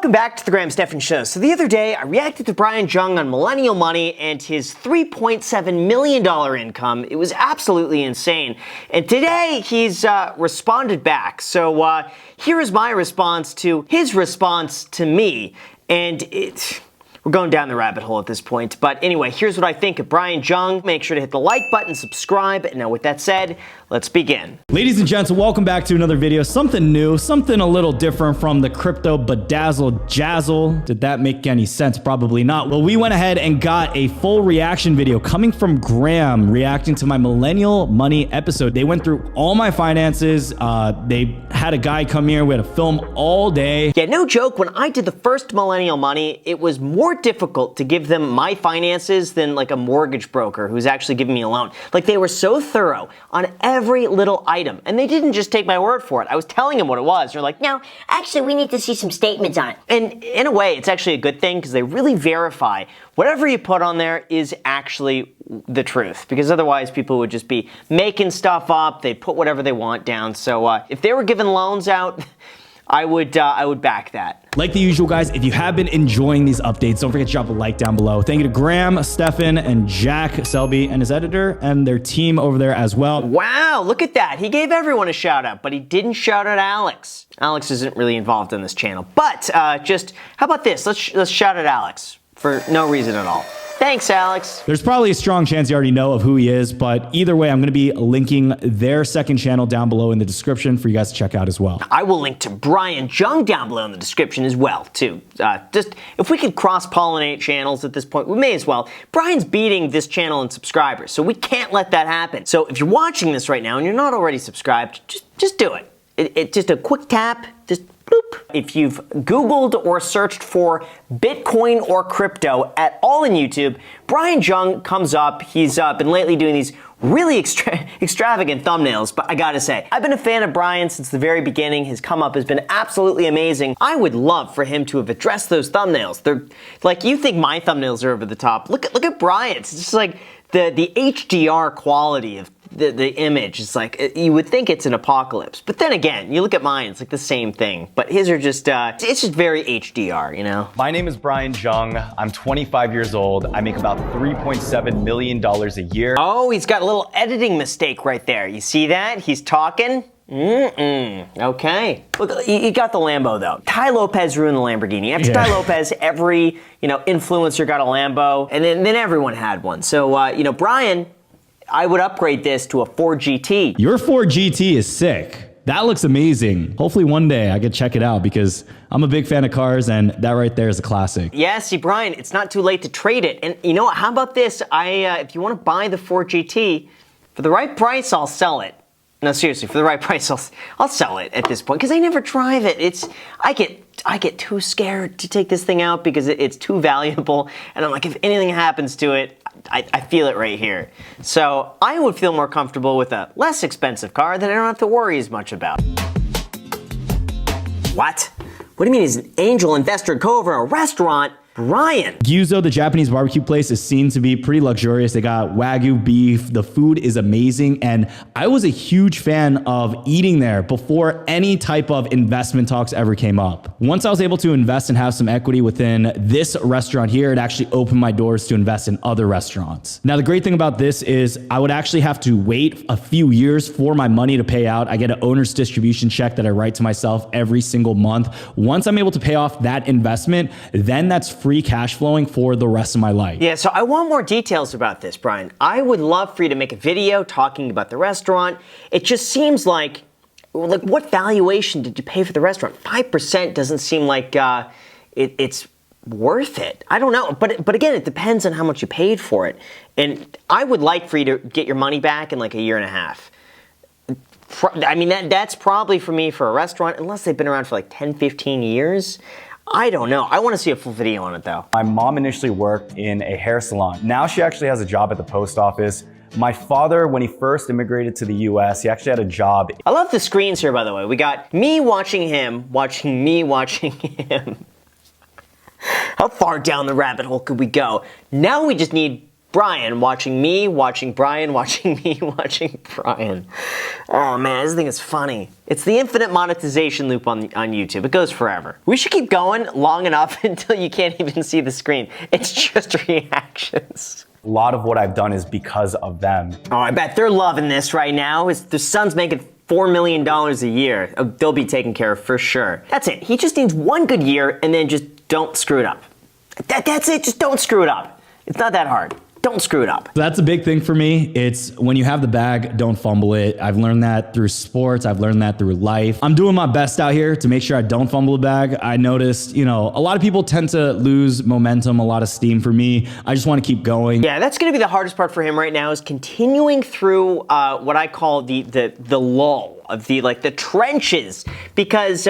Welcome back to the Graham Stephan Show. So the other day, I reacted to Brian Jung on Millennial Money and his $3.7 million income. It was absolutely insane. And today, he's responded back. So here is my response to his response to me. And we're going down the rabbit hole at this point. But anyway, here's what I think of Brian Jung. Make sure to hit the like button, subscribe. Now with that said, let's begin. Ladies and gents, welcome back to another video. Something new, something a little different from the crypto bedazzle jazzle. Did that make any sense? Probably not. Well, we went ahead and got a full reaction video coming from Graham reacting to my Millennial Money episode. They went through all my finances. They had a guy come here. We had to film all day. Yeah, no joke. When I did the first Millennial Money, it was more difficult to give them my finances than like a mortgage broker who's actually giving me a loan. Like, they were so thorough on every little item, and they didn't just take my word for it. I was telling them what it was. They're like, no, actually, we need to see some statements on it. And in a way, it's actually a good thing because they really verify whatever you put on there is actually the truth, because otherwise people would just be making stuff up. They'd put whatever they want down. So if they were giving loans out, I would back that. Like the usual, guys, if you have been enjoying these updates, don't forget to drop a like down below. Thank you to Graham, Stephan, and Jack Selby and his editor and their team over there as well. Wow, look at that. He gave everyone a shout out, but he didn't shout out Alex. Alex isn't really involved in this channel, but just, how about this? Let's shout out Alex for no reason at all. Thanks, Alex. There's probably a strong chance you already know of who he is, but either way, I'm going to be linking their second channel down below in the description for you guys to check out as well. I will link to Brian Jung down below in the description as well, too. Just, if we could cross-pollinate channels at this point, we may as well. Brian's beating this channel in subscribers, so we can't let that happen. So if you're watching this right now and you're not already subscribed, just do it. It's just a quick tap, just bloop. If you've Googled or searched for Bitcoin or crypto at all in YouTube, Brian Jung comes up. He's been lately doing these really extravagant thumbnails, but I gotta say, I've been a fan of Brian since the very beginning. His come up has been absolutely amazing. I would love for him to have addressed those thumbnails. They're like, you think my thumbnails are over the top. Look at Brian's. It's just like the HDR quality of the image. Is like, you would think it's an apocalypse, but then again, you look at mine, it's like the same thing, but his are just it's just very HDR, you know. My name is Brian Jung. I'm 25 years old. I make about $3.7 million a year. Oh, he's got a little editing mistake right there. You see that? He's talking. Okay. Look, he got the Lambo though. Tai Lopez ruined the Lamborghini. After Tai Lopez, every influencer got a Lambo, and then everyone had one. So Brian, I would upgrade this to a Ford GT. Your Ford GT is sick. That looks amazing. Hopefully one day I could check it out because I'm a big fan of cars and that right there is a classic. Yeah, see, Brian, it's not too late to trade it. And you know what? How about this? If you want to buy the Ford GT, for the right price, I'll sell it. No, seriously, for the right price, I'll sell it at this point because I never drive it. I get too scared to take this thing out because it's too valuable, and I'm like, if anything happens to it, I feel it right here. So I would feel more comfortable with a less expensive car that I don't have to worry as much about. What? What do you mean he's an angel investor co-over a restaurant? Brian. Gyuzo, the Japanese barbecue place, is seen to be pretty luxurious. They got Wagyu beef. The food is amazing. And I was a huge fan of eating there before any type of investment talks ever came up. Once I was able to invest and have some equity within this restaurant here, it actually opened my doors to invest in other restaurants. Now, the great thing about this is I would actually have to wait a few years for my money to pay out. I get an owner's distribution check that I write to myself every single month. Once I'm able to pay off that investment, then that's free cash flowing for the rest of my life. Yeah, so I want more details about this, Brian. I would love for you to make a video talking about the restaurant. It just seems like what valuation did you pay for the restaurant? 5% doesn't seem like it's worth it. I don't know, but again, it depends on how much you paid for it. And I would like for you to get your money back in like a year and a half. I mean, that's probably for me for a restaurant, unless they've been around for like 10, 15 years. I don't know. I want to see a full video on it though. My mom initially worked in a hair salon. Now she actually has a job at the post office. My father, when he first immigrated to the US, he actually had a job. I love the screens here, by the way. We got me watching him, watching me watching him. How far down the rabbit hole could we go? Now we just need Brian watching me, watching Brian, watching me, watching Brian. Oh man, this thing is funny. It's the infinite monetization loop on YouTube. It goes forever. We should keep going long enough until you can't even see the screen. It's just reactions. A lot of what I've done is because of them. Oh, I bet they're loving this right now. Their son's making $4 million a year. They'll be taken care of for sure. That's it. He just needs one good year and then just don't screw it up. That's it. Just don't screw it up. It's not that hard. Don't screw it up. That's a big thing for me. It's when you have the bag, don't fumble it. I've learned that through sports. I've learned that through life. I'm doing my best out here to make sure I don't fumble the bag. I noticed, a lot of people tend to lose momentum, a lot of steam. For me, I just want to keep going. Yeah, that's going to be the hardest part for him right now, is continuing through what I call the lull of the trenches, because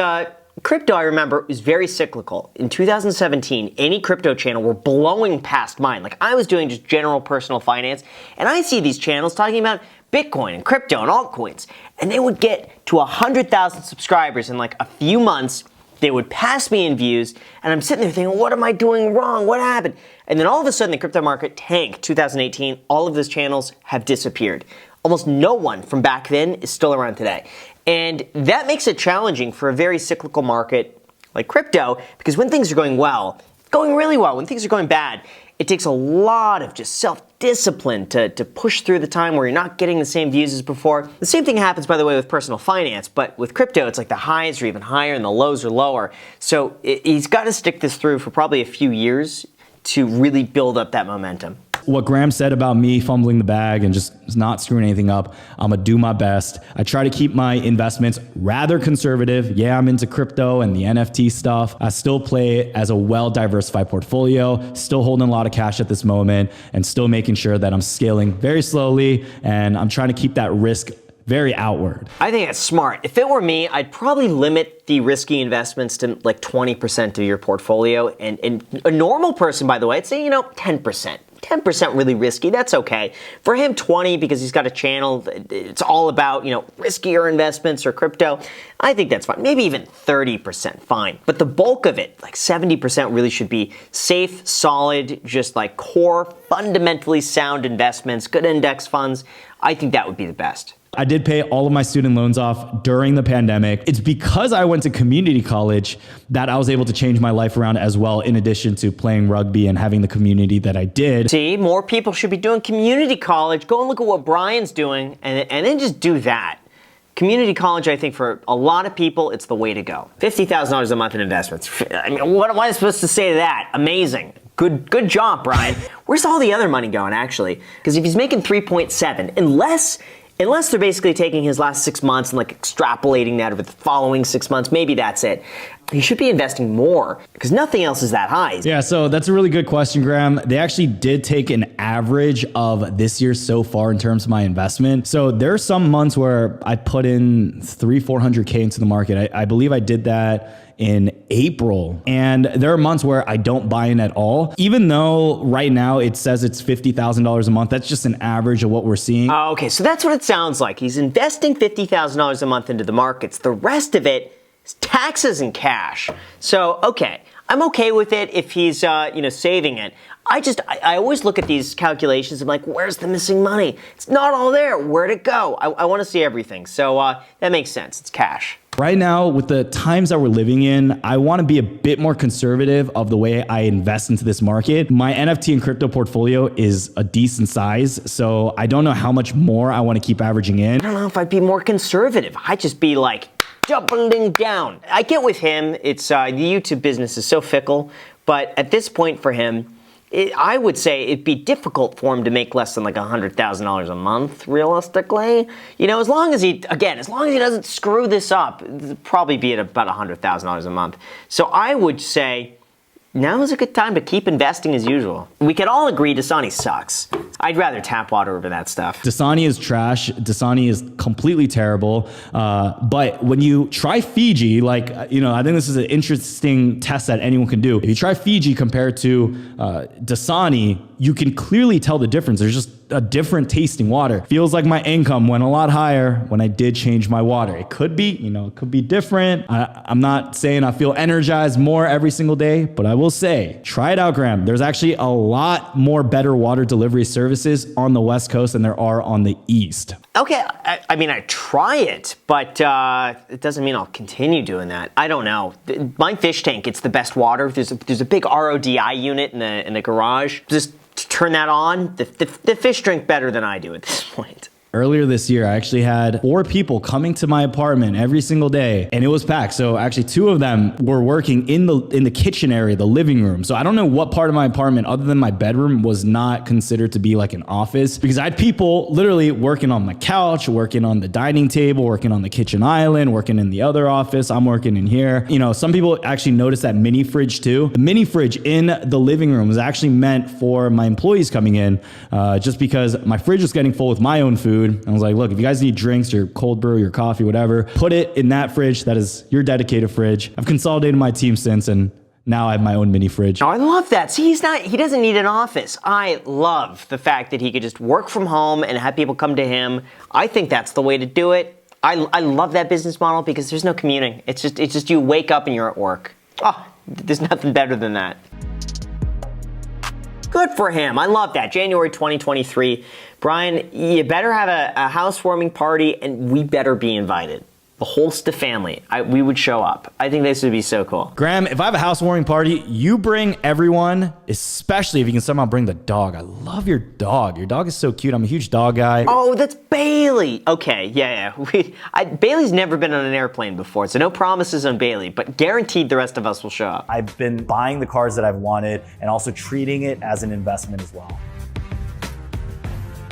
crypto, I remember, was very cyclical. In 2017, any crypto channel were blowing past mine. Like, I was doing just general personal finance, and I see these channels talking about Bitcoin and crypto and altcoins, and they would get to 100,000 subscribers in like a few months. They would pass me in views, and I'm sitting there thinking, what am I doing wrong? What happened? And then all of a sudden, the crypto market tanked. 2018, all of those channels have disappeared. Almost no one from back then is still around today. And that makes it challenging for a very cyclical market like crypto, because when things are going well, going really well, when things are going bad, it takes a lot of just self-discipline to push through the time where you're not getting the same views as before. The same thing happens, by the way, with personal finance, but with crypto, it's like the highs are even higher and the lows are lower. So he's got to stick this through for probably a few years to really build up that momentum. What Graham said about me fumbling the bag and just not screwing anything up, I'm gonna do my best. I try to keep my investments rather conservative. Yeah, I'm into crypto and the NFT stuff. I still play as a well-diversified portfolio, still holding a lot of cash at this moment, and still making sure that I'm scaling very slowly, and I'm trying to keep that risk very outward. I think that's smart. If it were me, I'd probably limit the risky investments to like 20% of your portfolio. And a normal person, by the way, I'd say, 10%. 10% really risky, that's okay. For him, 20, because he's got a channel, it's all about, riskier investments or crypto. I think that's fine. Maybe even 30%, fine. But the bulk of it, like 70%, really should be safe, solid, just like core, fundamentally sound investments, good index funds. I think that would be the best. I did pay all of my student loans off during the pandemic. It's because I went to community college that I was able to change my life around as well, in addition to playing rugby and having the community that I did. See, more people should be doing community college. Go and look at what Brian's doing, and then just do that. Community college, I think, for a lot of people, it's the way to go. $50,000 a month in investments. I mean, what am I supposed to say to that? Amazing. Good job, Brian. Where's all the other money going, actually? Because if he's making 3.7, unless they're basically taking his last 6 months and like extrapolating that over the following 6 months, maybe that's it. He should be investing more because nothing else is that high. Yeah, so that's a really good question, Graham. They actually did take an average of this year so far in terms of my investment. So there are some months where I put in $300,000-400K into the market. I believe I did that in April. And there are months where I don't buy in at all. Even though right now it says it's $50,000 a month, that's just an average of what we're seeing. Okay, so that's what it sounds like. He's investing $50,000 a month into the markets. The rest of it is taxes and cash. So, okay, I'm okay with it if he's, saving it. I always look at these calculations and I'm like, where's the missing money? It's not all there. Where'd it go? I want to see everything. So that makes sense. It's cash. Right now, with the times that we're living in, I want to be a bit more conservative of the way I invest into this market. My NFT and crypto portfolio is a decent size, so I don't know how much more I want to keep averaging in. I don't know if I'd be more conservative. I'd just be like doubling down. I get with him, it's the YouTube business is so fickle, but at this point for him, I would say it'd be difficult for him to make less than like $100,000 a month, realistically. As long as he doesn't screw this up, it'll probably be at about $100,000 a month. So I would say now is a good time to keep investing as usual. We could all agree Dasani sucks. I'd rather tap water over that stuff. Dasani is trash. Dasani is completely terrible. But when you try Fiji, I think this is an interesting test that anyone can do. If you try Fiji compared to Dasani, you can clearly tell the difference. There's just a different tasting water. Feels like my income went a lot higher when I did change my water. It could be, it could be different. I'm not saying I feel energized more every single day, but I will say, try it out, Graham. There's actually a lot more better water delivery services on the West Coast than there are on the East. Okay, I mean, I try it, but it doesn't mean I'll continue doing that. I don't know. My fish tank, it's the best water. There's a big RODI unit in the garage. Just turn that on. The fish drink better than I do at this point. Earlier this year, I actually had 4 people coming to my apartment every single day, and it was packed. So actually 2 of them were working in the kitchen area, the living room. So I don't know what part of my apartment, other than my bedroom, was not considered to be like an office, because I had people literally working on my couch, working on the dining table, working on the kitchen island, working in the other office. I'm working in here. Some people actually noticed that mini fridge too. The mini fridge in the living room was actually meant for my employees coming in, just because my fridge was getting full with my own food. I was like, look, if you guys need drinks, your cold brew, your coffee, whatever, put it in that fridge. That is your dedicated fridge. I've consolidated my team since, and now I have my own mini fridge. Oh, I love that. See, he doesn't need an office. I love the fact that he could just work from home and have people come to him. I think that's the way to do it. I love that business model because there's no commuting. It's just you wake up and you're at work. Oh, there's nothing better than that. Good for him. I love that. January 2023. Brian, you better have a housewarming party, and we better be invited. The Holsta family. We would show up. I think this would be so cool. Graham, if I have a housewarming party, you bring everyone, especially if you can somehow bring the dog. I love your dog. Your dog is so cute. I'm a huge dog guy. Oh, that's Bailey. Okay, yeah. Bailey's never been on an airplane before, so no promises on Bailey, but guaranteed the rest of us will show up. I've been buying the cars that I've wanted and also treating it as an investment as well.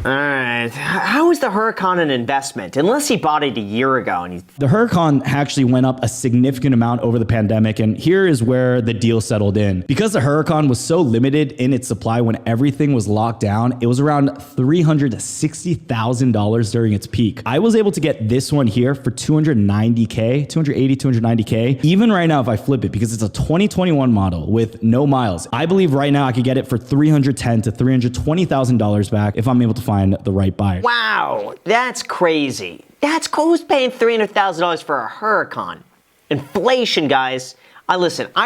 All right. How is the Huracan an investment? Unless he bought it a year ago. The Huracan actually went up a significant amount over the pandemic, and here is where the deal settled in. Because the Huracan was so limited in its supply when everything was locked down, it was around $360,000 during its peak. I was able to get this one here for $290K, $290K. Even right now, if I flip it, because it's a 2021 model with no miles, I believe right now I could get it for $310,000 to $320,000 back if I'm able to find the right buyer. Wow, that's crazy. That's cool. Who's paying $300,000 for a Huracan? Inflation, guys. I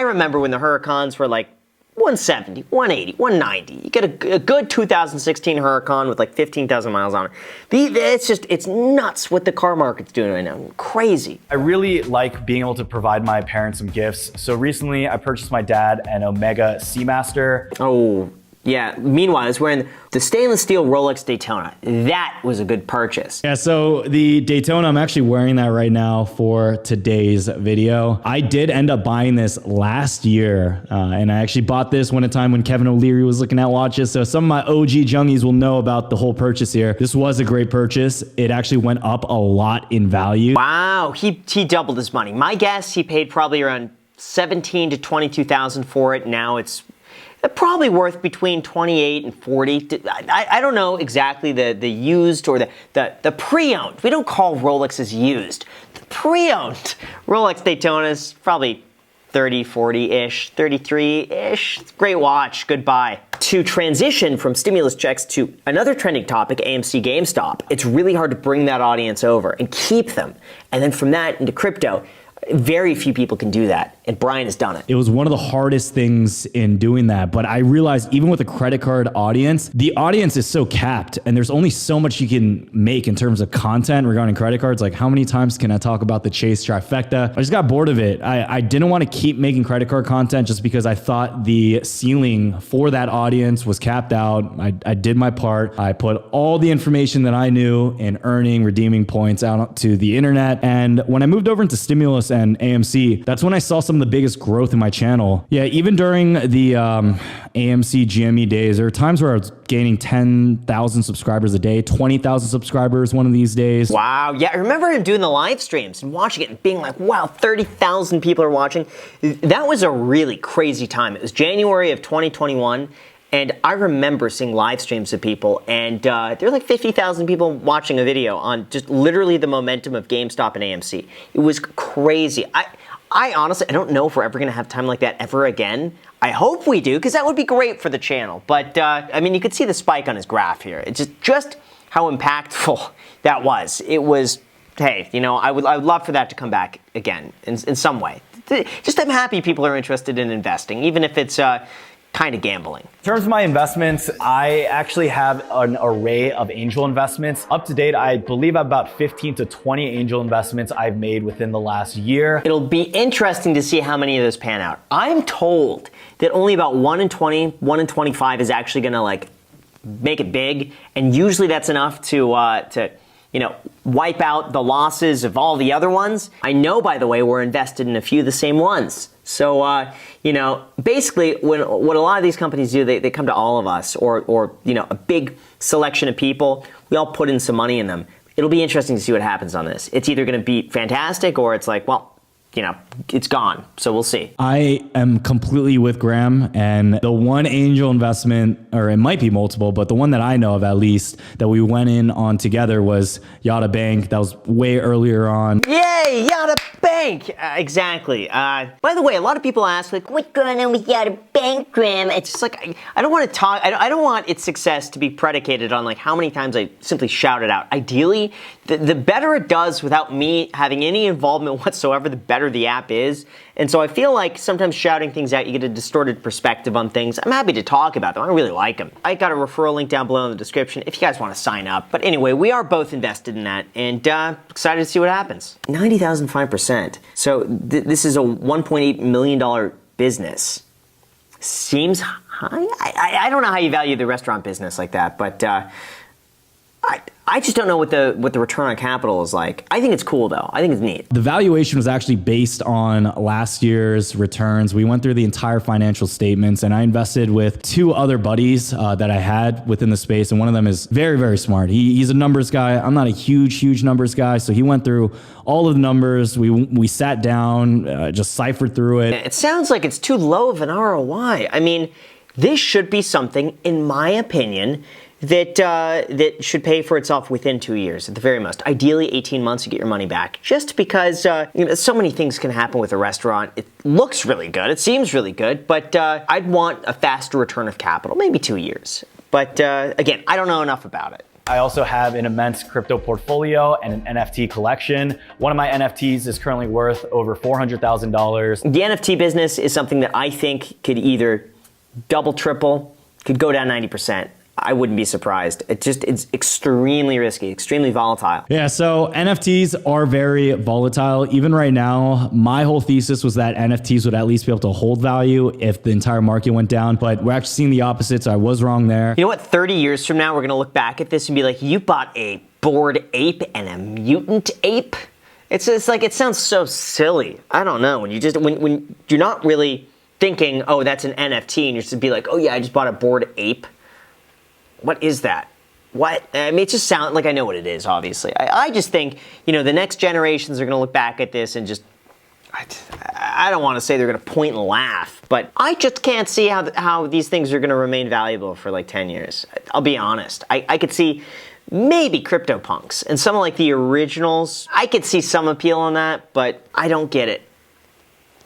remember when the Huracans were like 170, 180, 190. You get a good 2016 Huracan with like 15,000 miles on it. It's nuts what the car market's doing right now. Crazy. I really like being able to provide my parents some gifts. So recently I purchased my dad an Omega Seamaster. Oh, yeah. Meanwhile, I was wearing the stainless steel Rolex Daytona. That was a good purchase. Yeah, so the Daytona, I'm actually wearing that right now for today's video. I did end up buying this last year, and I actually bought this one time when Kevin O'Leary was looking at watches. So some of my OG Jungies will know about the whole purchase here. This was a great purchase. It actually went up a lot in value. Wow, he doubled his money. My guess, he paid probably around $17,000 to $22,000 for it. Now it's probably worth between 28 and 40. I don't know exactly the used or the pre-owned. We don't call Rolexes used. The pre-owned Rolex Daytona is probably 30, 40-ish, 33-ish. Great watch, good buy. To transition from stimulus checks to another trending topic, AMC GameStop, it's really hard to bring that audience over and keep them. And then from that into crypto, very few people can do that, and Brian has done it. It was one of the hardest things in doing that, but I realized even with a credit card audience, the audience is so capped, and there's only so much you can make in terms of content regarding credit cards. Like, how many times can I talk about the Chase trifecta? I just got bored of it. I didn't want to keep making credit card content just because I thought the ceiling for that audience was capped out. I did my part. I put all the information that I knew in earning, redeeming points out to the internet, and when I moved over into stimulus and AMC, that's when I saw some of the biggest growth in my channel. Yeah, even during the AMC GME days, there were times where I was gaining 10,000 subscribers a day, 20,000 subscribers one of these days. Wow, yeah, I remember him doing the live streams and watching it and being like, wow, 30,000 people are watching. That was a really crazy time. It was January of 2021. And I remember seeing live streams of people, and there were like 50,000 people watching a video on just literally the momentum of GameStop and AMC. It was crazy. I honestly, I don't know if we're ever going to have time like that ever again. I hope we do, because that would be great for the channel. But, I mean, you could see the spike on his graph here. It's just how impactful that was. It was, hey, you know, I would love for that to come back again in some way. Just I'm happy people are interested in investing, even if it's kind of gambling. In terms of my investments, I actually have an array of angel investments. Up to date, I believe about 15 to 20 angel investments I've made within the last year. It'll be interesting to see how many of those pan out. I'm told that only about 1 in 20, 1 in 25 is actually gonna like make it big, and usually that's enough to you know, wipe out the losses of all the other ones. I know, by the way, we're invested in a few of the same ones. So, you know, basically, what a lot of these companies do, they come to all of us, or you know, a big selection of people. We all put in some money in them. It'll be interesting to see what happens on this. It's either going to be fantastic, or it's like, well, you know, it's gone. So we'll see. I am completely with Graham, and the one angel investment, or it might be multiple, but the one that I know of at least that we went in on together was Yada Bank. That was way earlier on. Yay, Yada Bank! Exactly. By the way, a lot of people ask, like, what's going on with Yada Bank, Graham? It's just like, I don't want to talk, I don't want its success to be predicated on like how many times I simply shout it out. Ideally, the better it does without me having any involvement whatsoever, the better the app is. And so I feel like sometimes shouting things out, you get a distorted perspective on things. I'm happy to talk about them. I really like them. I got a referral link down below in the description if you guys want to sign up. But anyway, we are both invested in that, and excited to see what happens. 90,005%. So this is a $1.8 million business. Seems high. I don't know how you value the restaurant business like that, but I just don't know what the return on capital is like. I think it's cool though. I think it's neat. The valuation was actually based on last year's returns. We went through the entire financial statements, and I invested with 2 other buddies that I had within the space, and one of them is very, very smart. He's a numbers guy. I'm not a huge numbers guy, so he went through all of the numbers. We sat down, just ciphered through it. It sounds like it's too low of an ROI. I mean, this should be something, in my opinion, that should pay for itself within 2 years at the very most. Ideally, 18 months to get your money back. Just because you know, so many things can happen with a restaurant. It looks really good. It seems really good. But I'd want a faster return of capital, maybe 2 years. But again, I don't know enough about it. I also have an immense crypto portfolio and an NFT collection. One of my NFTs is currently worth over $400,000. The NFT business is something that I think could either double, triple, could go down 90%. I wouldn't be surprised. It's extremely risky, extremely volatile. Yeah, so NFTs are very volatile. Even right now, my whole thesis was that NFTs would at least be able to hold value if the entire market went down, but we're actually seeing the opposite, so I was wrong there. You know what, 30 years from now, we're gonna look back at this and be like, you bought a bored ape and a mutant ape? It's like, it sounds so silly. I don't know, when you're not really thinking, oh, that's an NFT, and you're just be like, oh yeah, I just bought a bored ape. What is that? What? I mean, it just sounds like I know what it is, obviously. I just think, you know, the next generations are going to look back at this and just, I don't want to say they're going to point and laugh, but I just can't see how these things are going to remain valuable for like 10 years. I'll be honest. I could see maybe CryptoPunks and some of like the originals. I could see some appeal on that, but I don't get it.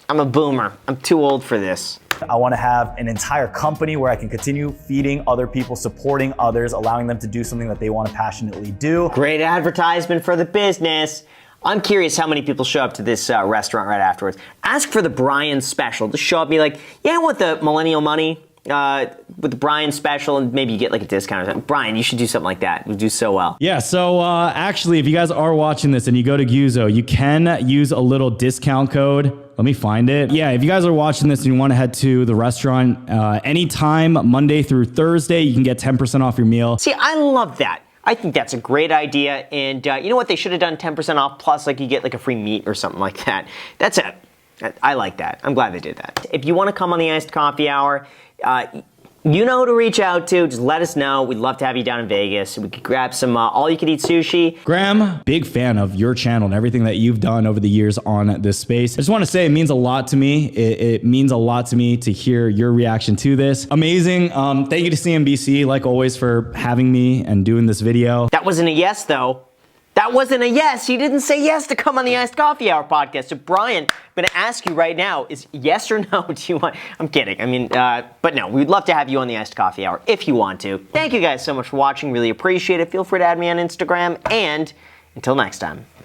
I'm a boomer. I'm too old for this. I want to have an entire company where I can continue feeding other people, supporting others, allowing them to do something that they want to passionately do. Great advertisement for the business. I'm curious how many people show up to this restaurant right afterwards. Ask for the Brian special. Just show up and be like, yeah, I want the millennial money with the Brian special, and maybe you get like a discount or something. Brian, you should do something like that. It would do so well. Yeah, so actually, if you guys are watching this and you go to Guzo, you can use a little discount code. Let me find it. Yeah, if you guys are watching this and you want to head to the restaurant anytime, Monday through Thursday, you can get 10% off your meal. See, I love that. I think that's a great idea. And you know what? They should have done 10% off plus like you get like a free meat or something like that. That's it. I like that. I'm glad they did that. If you want to come on the Iced Coffee Hour, you know who to reach out to. Just let us know. We'd love to have you down in Vegas. We could grab some all-you-can-eat sushi. Graham, big fan of your channel and everything that you've done over the years on this space. I just want to say it means a lot to me. It means a lot to me to hear your reaction to this. Amazing. Thank you to CNBC, like always, for having me and doing this video. That wasn't a yes, though. That wasn't a yes. He didn't say yes to come on the Iced Coffee Hour podcast. So Brian, I'm going to ask you right now, is yes or no, do you want... I'm kidding. I mean, but no, we'd love to have you on the Iced Coffee Hour if you want to. Thank you guys so much for watching. Really appreciate it. Feel free to add me on Instagram. And until next time.